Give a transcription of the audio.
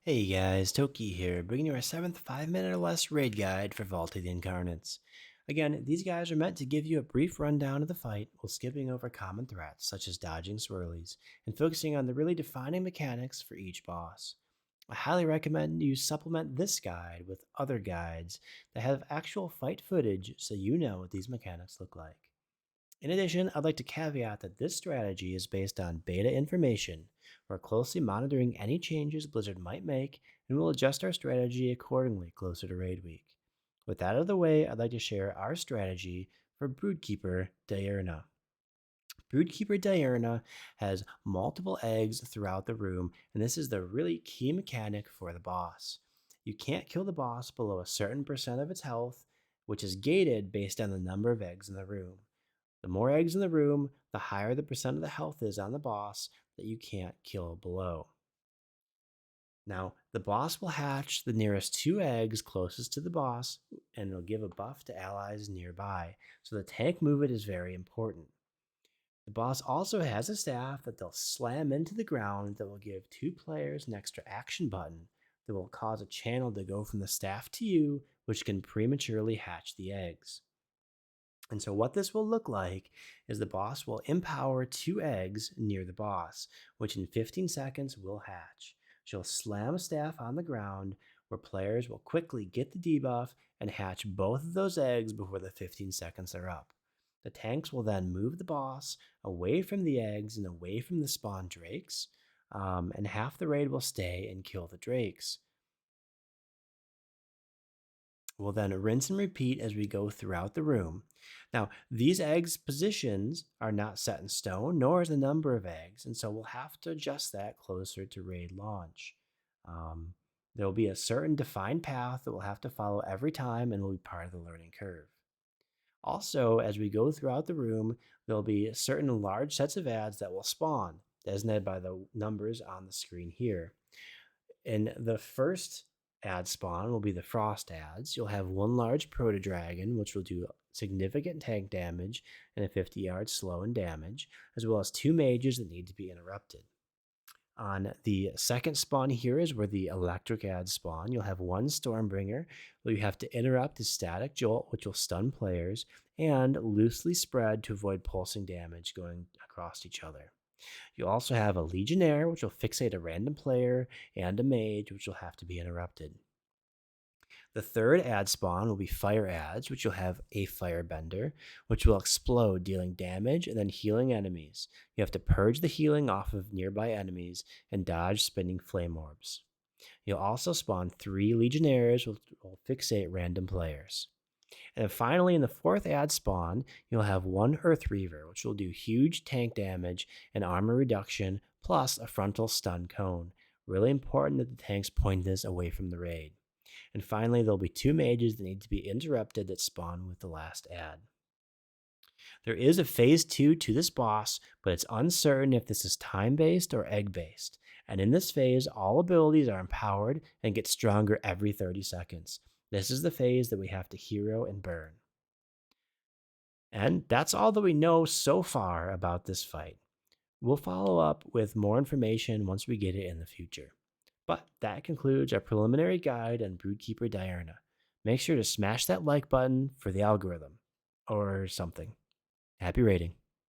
Hey guys, Toki here, bringing you our 7th 5-minute or less raid guide for Vault of the Incarnates. Again, these guys are meant to give you a brief rundown of the fight while skipping over common threats such as dodging swirlies and focusing on the really defining mechanics for each boss. I highly recommend you supplement this guide with other guides that have actual fight footage so you know what these mechanics look like. In addition, I'd like to caveat that this strategy is based on beta information. We're closely monitoring any changes Blizzard might make, and we'll adjust our strategy accordingly closer to raid week. With that out of the way, I'd like to share our strategy for Broodkeeper Diurna. Broodkeeper Diurna has multiple eggs throughout the room, and this is the really key mechanic for the boss. You can't kill the boss below a certain percent of its health, which is gated based on the number of eggs in the room. The more eggs in the room, the higher the percent of the health is on the boss that you can't kill below. Now, the boss will hatch the nearest two eggs closest to the boss, and it'll give a buff to allies nearby, so the tank movement is very important. The boss also has a staff that they'll slam into the ground that will give two players an extra action button that will cause a channel to go from the staff to you, which can prematurely hatch the eggs. And so, what this will look like is the boss will empower two eggs near the boss, which in 15 seconds will hatch. She'll slam a staff on the ground where players will quickly get the debuff and hatch both of those eggs before the 15 seconds are up. The tanks will then move the boss away from the eggs and away from the spawn drakes, and half the raid will stay and kill the drakes. We'll then rinse and repeat as we go throughout the room. Now, these eggs' positions are not set in stone, nor is the number of eggs, and so we'll have to adjust that closer to raid launch. There will be a certain defined path that we'll have to follow every time and will be part of the learning curve. Also, as we go throughout the room, there'll be certain large sets of ads that will spawn, designated by the numbers on the screen here. And the first ad spawn will be the frost ads. You'll have one large proto dragon, which will do significant tank damage and a 50-yard slow and damage, as well as two mages that need to be interrupted. On the second spawn here is where the electric ads spawn. You'll have one Stormbringer where you have to interrupt his static jolt, which will stun players, and loosely spread to avoid pulsing damage going across each other. You'll also have a Legionnaire, which will fixate a random player, and a Mage, which will have to be interrupted. The third ad spawn will be fire ads, which will have a firebender, which will explode, dealing damage and then healing enemies. You have to purge the healing off of nearby enemies and dodge spinning flame orbs. You'll also spawn three legionnaires, which will fixate random players. And then finally, in the fourth ad spawn, you'll have one Earth Reaver, which will do huge tank damage and armor reduction, plus a frontal stun cone. Really important that the tanks point this away from the raid. And finally, there'll be two mages that need to be interrupted that spawn with the last ad. There is a phase 2 to this boss, but it's uncertain if this is time-based or egg-based. And in this phase, all abilities are empowered and get stronger every 30 seconds. This is the phase that we have to hero and burn. And that's all that we know so far about this fight. We'll follow up with more information once we get it in the future. But that concludes our preliminary guide on Broodkeeper Diurna. Make sure to smash that like button for the algorithm or something. Happy raiding.